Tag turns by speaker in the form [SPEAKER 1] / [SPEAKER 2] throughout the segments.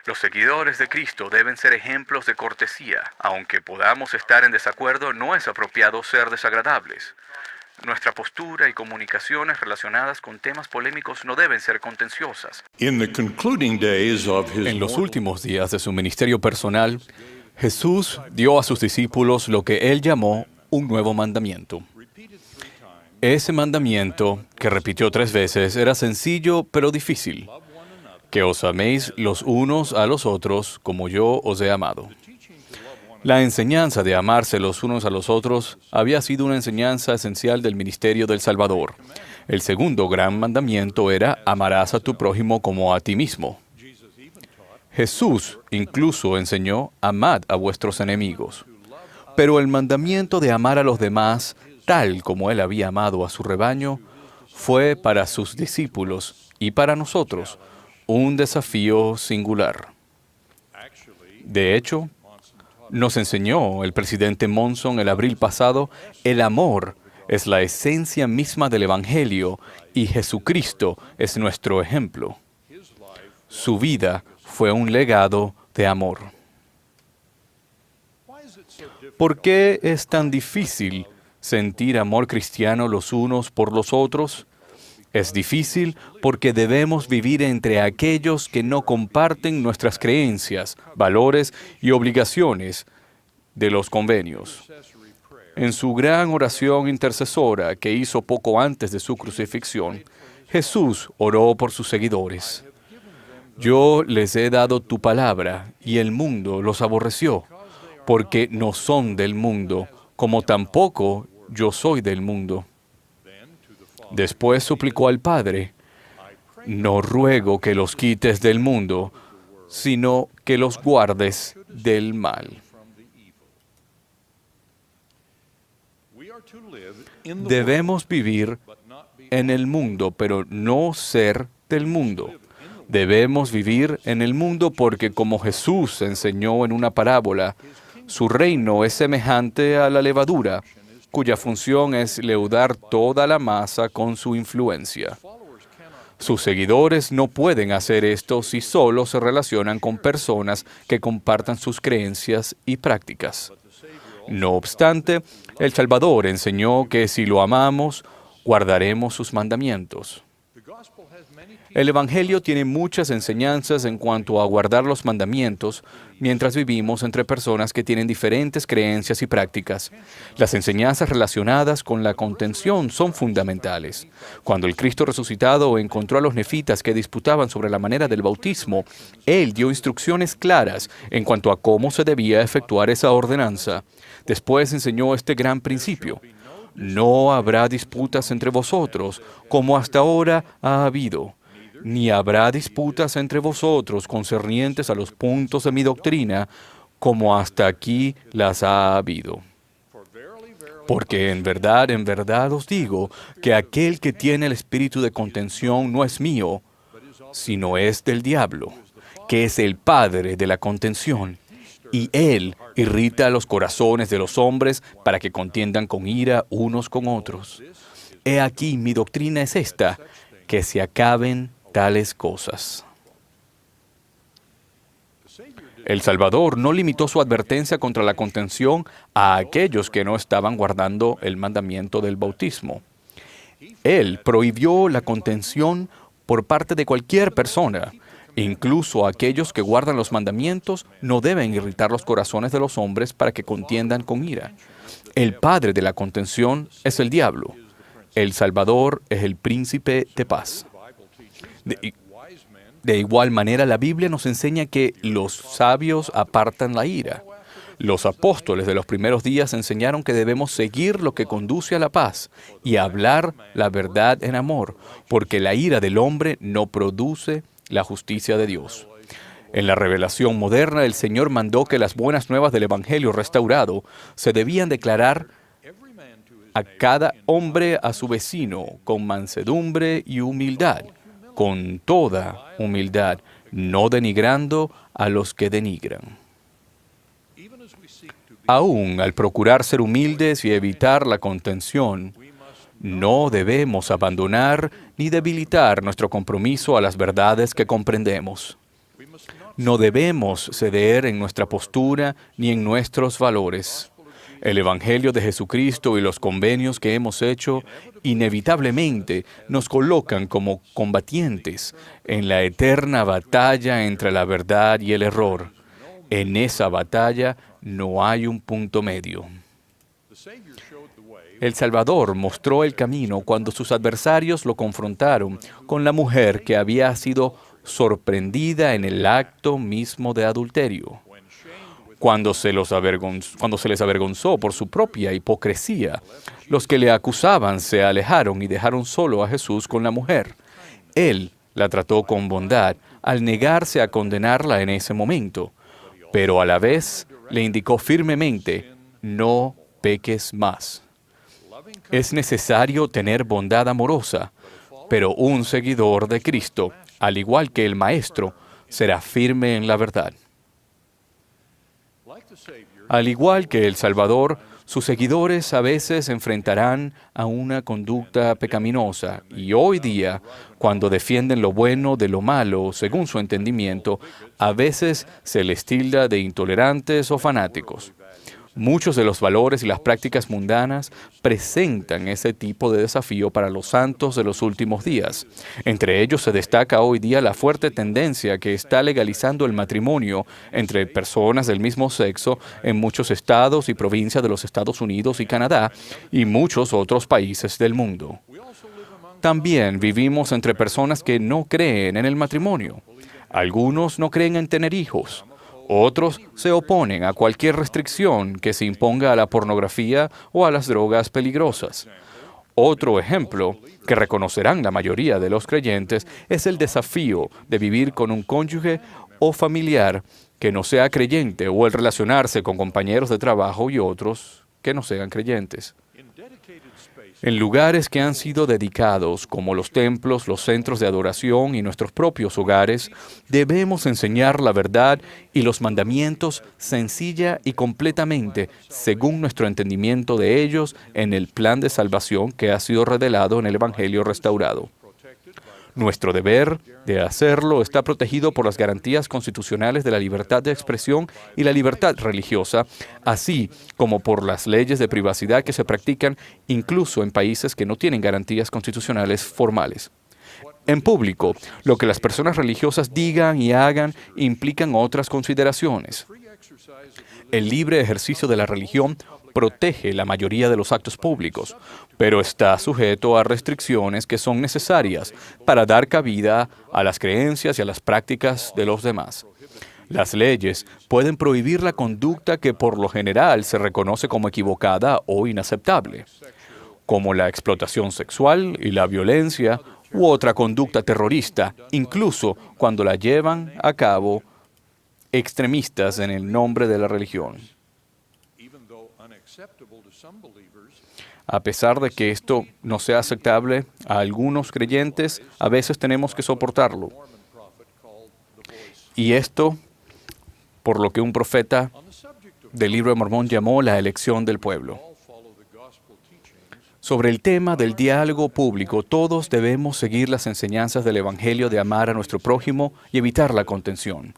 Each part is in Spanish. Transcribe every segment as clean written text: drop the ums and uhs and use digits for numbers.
[SPEAKER 1] Los seguidores de Cristo deben ser ejemplos de cortesía. Aunque podamos estar en desacuerdo, no es apropiado ser desagradables. Nuestra postura y comunicaciones relacionadas con temas polémicos no deben ser contenciosas.
[SPEAKER 2] In the concluding days of his
[SPEAKER 3] En los
[SPEAKER 2] mortal
[SPEAKER 3] últimos días de su ministerio personal, Jesús dio a sus discípulos lo que él llamó un nuevo mandamiento. Ese mandamiento, que repitió 3 veces, era sencillo pero difícil: que os améis los unos a los otros como yo os he amado. La enseñanza de amarse los unos a los otros había sido una enseñanza esencial del ministerio del Salvador. El segundo gran mandamiento era: amarás a tu prójimo como a ti mismo. Jesús incluso enseñó: amad a vuestros enemigos. Pero el mandamiento de amar a los demás, tal como Él había amado a su rebaño, fue para sus discípulos y para nosotros un desafío singular. De hecho, nos enseñó el presidente Monson el abril pasado: el amor es la esencia misma del Evangelio y Jesucristo es nuestro ejemplo. Su vida fue un legado de amor. ¿Por qué es tan difícil sentir amor cristiano los unos por los otros? Es difícil porque debemos vivir entre aquellos que no comparten nuestras creencias, valores y obligaciones de los convenios. En su gran oración intercesora que hizo poco antes de su crucifixión, Jesús oró por sus seguidores. Yo les he dado tu palabra y el mundo los aborreció, porque no son del mundo, como tampoco yo soy del mundo. Después suplicó al Padre: no ruego que los quites del mundo, sino que los guardes del mal. Debemos vivir en el mundo, pero no ser del mundo. Debemos vivir en el mundo porque, como Jesús enseñó en una parábola, su reino es semejante a la levadura, cuya función es leudar toda la masa con su influencia. Sus seguidores no pueden hacer esto si solo se relacionan con personas que compartan sus creencias y prácticas. No obstante, el Salvador enseñó que si lo amamos, guardaremos sus mandamientos. El Evangelio tiene muchas enseñanzas en cuanto a guardar los mandamientos mientras vivimos entre personas que tienen diferentes creencias y prácticas. Las enseñanzas relacionadas con la contención son fundamentales. Cuando el Cristo resucitado encontró a los nefitas que disputaban sobre la manera del bautismo, Él dio instrucciones claras en cuanto a cómo se debía efectuar esa ordenanza. Después enseñó este gran principio: no habrá disputas entre vosotros, como hasta ahora ha habido, ni habrá disputas entre vosotros concernientes a los puntos de mi doctrina, como hasta aquí las ha habido. Porque en verdad os digo que aquel que tiene el espíritu de contención no es mío, sino es del diablo, que es el padre de la contención. Y él irrita los corazones de los hombres para que contiendan con ira unos con otros. He aquí, mi doctrina es esta: que se acaben tales cosas. El Salvador no limitó su advertencia contra la contención a aquellos que no estaban guardando el mandamiento del bautismo. Él prohibió la contención por parte de cualquier persona. Incluso aquellos que guardan los mandamientos no deben irritar los corazones de los hombres para que contiendan con ira. El padre de la contención es el diablo. El Salvador es el príncipe de paz. De igual manera, la Biblia nos enseña que los sabios apartan la ira. Los apóstoles de los primeros días enseñaron que debemos seguir lo que conduce a la paz y hablar la verdad en amor, porque la ira del hombre no produce la justicia de Dios. En la revelación moderna, el Señor mandó que las buenas nuevas del Evangelio restaurado se debían declarar a cada hombre a su vecino con mansedumbre y humildad, con toda humildad, no denigrando a los que denigran. Aún al procurar ser humildes y evitar la contención, no debemos abandonar ni debilitar nuestro compromiso a las verdades que comprendemos. No debemos ceder en nuestra postura ni en nuestros valores. El Evangelio de Jesucristo y los convenios que hemos hecho inevitablemente nos colocan como combatientes en la eterna batalla entre la verdad y el error. En esa batalla no hay un punto medio. El Salvador mostró el camino cuando sus adversarios lo confrontaron con la mujer que había sido sorprendida en el acto mismo de adulterio. Cuando se les avergonzó por su propia hipocresía, los que le acusaban se alejaron y dejaron solo a Jesús con la mujer. Él la trató con bondad al negarse a condenarla en ese momento, pero a la vez le indicó firmemente: no peques más. Es necesario tener bondad amorosa, pero un seguidor de Cristo, al igual que el Maestro, será firme en la verdad. Al igual que el Salvador, sus seguidores a veces enfrentarán a una conducta pecaminosa y hoy día, cuando defienden lo bueno de lo malo según su entendimiento, a veces se les tilda de intolerantes o fanáticos. Muchos de los valores y las prácticas mundanas presentan ese tipo de desafío para los santos de los últimos días. Entre ellos se destaca hoy día la fuerte tendencia que está legalizando el matrimonio entre personas del mismo sexo en muchos estados y provincias de los Estados Unidos y Canadá y muchos otros países del mundo. También vivimos entre personas que no creen en el matrimonio. Algunos no creen en tener hijos. Otros se oponen a cualquier restricción que se imponga a la pornografía o a las drogas peligrosas. Otro ejemplo que reconocerán la mayoría de los creyentes es el desafío de vivir con un cónyuge o familiar que no sea creyente o el relacionarse con compañeros de trabajo y otros que no sean creyentes. En lugares que han sido dedicados, como los templos, los centros de adoración y nuestros propios hogares, debemos enseñar la verdad y los mandamientos sencilla y completamente según nuestro entendimiento de ellos en el plan de salvación que ha sido revelado en el Evangelio restaurado. Nuestro deber de hacerlo está protegido por las garantías constitucionales de la libertad de expresión y la libertad religiosa, así como por las leyes de privacidad que se practican incluso en países que no tienen garantías constitucionales formales. En público, lo que las personas religiosas digan y hagan implican otras consideraciones. El libre ejercicio de la religión protege la mayoría de los actos públicos, pero está sujeto a restricciones que son necesarias para dar cabida a las creencias y a las prácticas de los demás. Las leyes pueden prohibir la conducta que por lo general se reconoce como equivocada o inaceptable, como la explotación sexual y la violencia u otra conducta terrorista, incluso cuando la llevan a cabo extremistas en el nombre de la religión. A pesar de que esto no sea aceptable a algunos creyentes, a veces tenemos que soportarlo. Y esto, por lo que un profeta del libro de Mormón llamó la elección del pueblo. Sobre el tema del diálogo público, todos debemos seguir las enseñanzas del Evangelio de amar a nuestro prójimo y evitar la contención.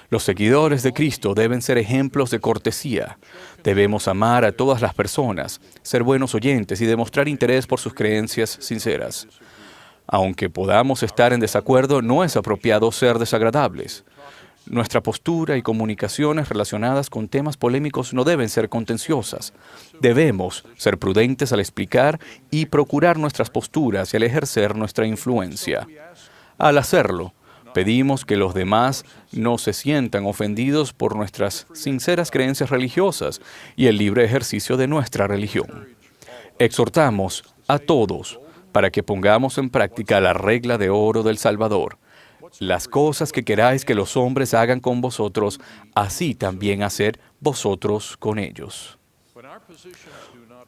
[SPEAKER 3] Los seguidores de Cristo deben ser ejemplos de cortesía. Debemos amar a todas las personas, ser buenos oyentes y demostrar interés por sus creencias sinceras. Aunque podamos estar en desacuerdo, no es apropiado ser desagradables. Nuestra postura y comunicaciones relacionadas con temas polémicos no deben ser contenciosas. Debemos ser prudentes al explicar y procurar nuestras posturas y al ejercer nuestra influencia. Al hacerlo, pedimos que los demás no se sientan ofendidos por nuestras sinceras creencias religiosas y el libre ejercicio de nuestra religión. Exhortamos a todos para que pongamos en práctica la regla de oro del Salvador. Las cosas que queráis que los hombres hagan con vosotros, así también haced vosotros con ellos.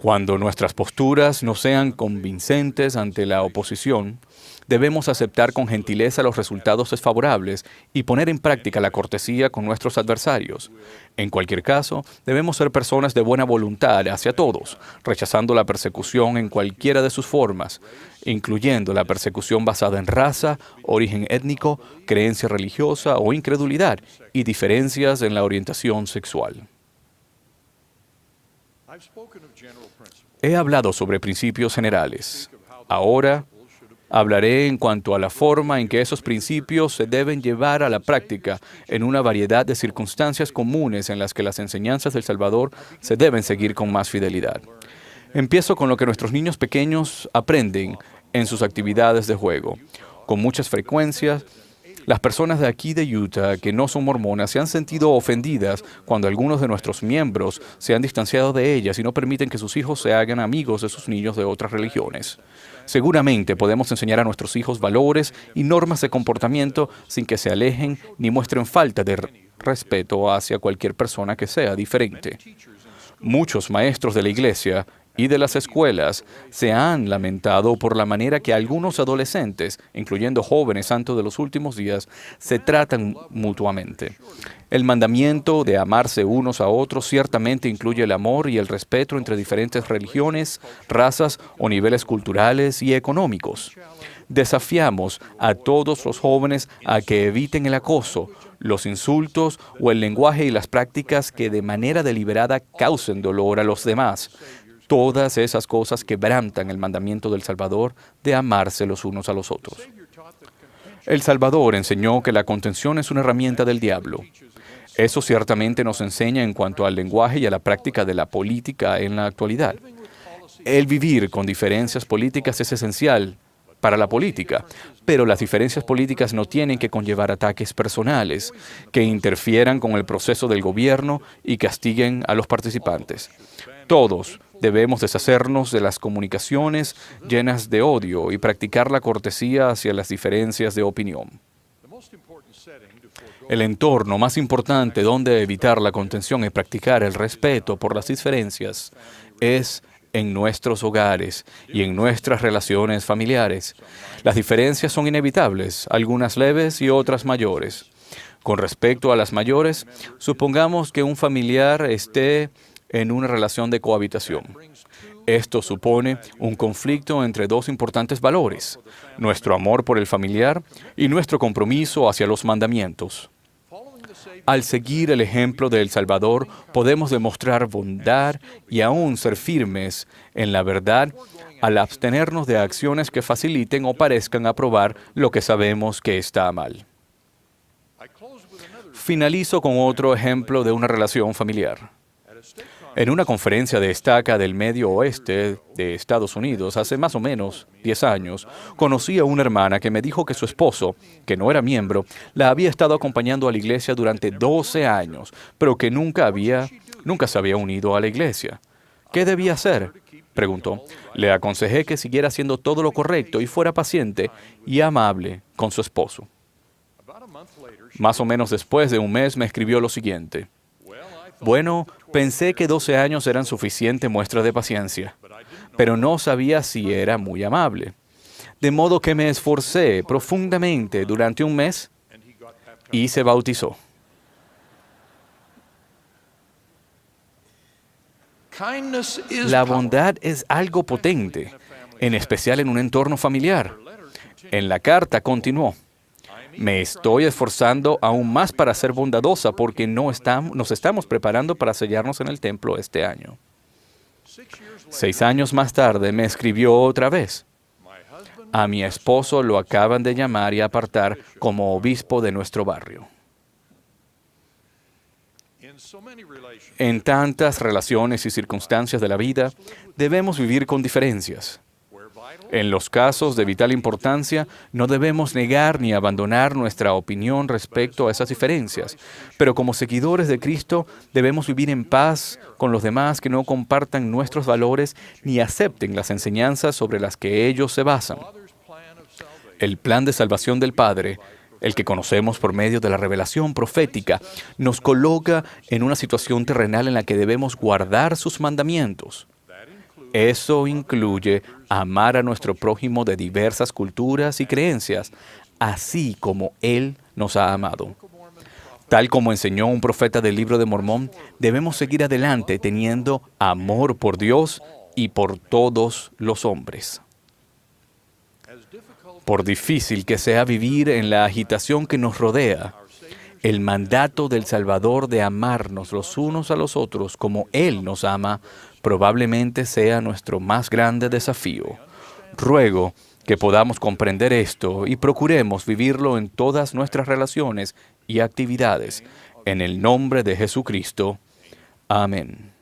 [SPEAKER 3] Cuando nuestras posturas no sean convincentes ante la oposición, debemos aceptar con gentileza los resultados desfavorables y poner en práctica la cortesía con nuestros adversarios. En cualquier caso, debemos ser personas de buena voluntad hacia todos, rechazando la persecución en cualquiera de sus formas, incluyendo la persecución basada en raza, origen étnico, creencia religiosa o incredulidad, y diferencias en la orientación sexual. He hablado sobre principios generales. Ahora hablaré en cuanto a la forma en que esos principios se deben llevar a la práctica en una variedad de circunstancias comunes en las que las enseñanzas del Salvador se deben seguir con más fidelidad. Empiezo con lo que nuestros niños pequeños aprenden en sus actividades de juego. Con muchas frecuencias, las personas de aquí de Utah que no son mormonas se han sentido ofendidas cuando algunos de nuestros miembros se han distanciado de ellas y no permiten que sus hijos se hagan amigos de sus niños de otras religiones. Seguramente podemos enseñar a nuestros hijos valores y normas de comportamiento sin que se alejen ni muestren falta de respeto hacia cualquier persona que sea diferente. Muchos maestros de la iglesia y de las escuelas se han lamentado por la manera que algunos adolescentes, incluyendo jóvenes santos de los últimos días, se tratan mutuamente. El mandamiento de amarse unos a otros ciertamente incluye el amor y el respeto entre diferentes religiones, razas o niveles culturales y económicos. Desafiamos a todos los jóvenes a que eviten el acoso, los insultos o el lenguaje y las prácticas que de manera deliberada causen dolor a los demás. Todas esas cosas quebrantan el mandamiento del Salvador de amarse los unos a los otros. El Salvador enseñó que la contención es una herramienta del diablo. Eso ciertamente nos enseña en cuanto al lenguaje y a la práctica de la política en la actualidad. El vivir con diferencias políticas es esencial para la política, pero las diferencias políticas no tienen que conllevar ataques personales que interfieran con el proceso del gobierno y castiguen a los participantes. Todos debemos deshacernos de las comunicaciones llenas de odio y practicar la cortesía hacia las diferencias de opinión. El entorno más importante donde evitar la contención y practicar el respeto por las diferencias es en nuestros hogares y en nuestras relaciones familiares. Las diferencias son inevitables, algunas leves y otras mayores. Con respecto a las mayores, supongamos que un familiar esté en una relación de cohabitación. Esto supone un conflicto entre dos importantes valores, nuestro amor por el familiar y nuestro compromiso hacia los mandamientos. Al seguir el ejemplo de El Salvador, podemos demostrar bondad y aún ser firmes en la verdad al abstenernos de acciones que faciliten o parezcan aprobar lo que sabemos que está mal. Finalizo con otro ejemplo de una relación familiar. En una conferencia de estaca del Medio Oeste de Estados Unidos, hace más o menos 10 años, conocí a una hermana que me dijo que su esposo, que no era miembro, la había estado acompañando a la iglesia durante 12 años, pero que nunca se había unido a la iglesia. ¿Qué debía hacer?, preguntó. Le aconsejé que siguiera haciendo todo lo correcto y fuera paciente y amable con su esposo. Más o menos después de un mes me escribió lo siguiente. Bueno, pensé que 12 años eran suficiente muestra de paciencia, pero no sabía si era muy amable. De modo que me esforcé profundamente durante un mes y se bautizó. La bondad es algo potente, en especial en un entorno familiar. En la carta continuó. Me estoy esforzando aún más para ser bondadosa porque nos estamos preparando para sellarnos en el templo este año. 6 años más tarde me escribió otra vez. A mi esposo lo acaban de llamar y apartar como obispo de nuestro barrio. En tantas relaciones y circunstancias de la vida, debemos vivir con diferencias. En los casos de vital importancia, no debemos negar ni abandonar nuestra opinión respecto a esas diferencias. Pero como seguidores de Cristo, debemos vivir en paz con los demás que no compartan nuestros valores ni acepten las enseñanzas sobre las que ellos se basan. El plan de salvación del Padre, el que conocemos por medio de la revelación profética, nos coloca en una situación terrenal en la que debemos guardar sus mandamientos. Eso incluye amar a nuestro prójimo de diversas culturas y creencias, así como Él nos ha amado. Tal como enseñó un profeta del Libro de Mormón, debemos seguir adelante teniendo amor por Dios y por todos los hombres. Por difícil que sea vivir en la agitación que nos rodea, el mandato del Salvador de amarnos los unos a los otros como Él nos ama probablemente sea nuestro más grande desafío. Ruego que podamos comprender esto y procuremos vivirlo en todas nuestras relaciones y actividades. En el nombre de Jesucristo. Amén.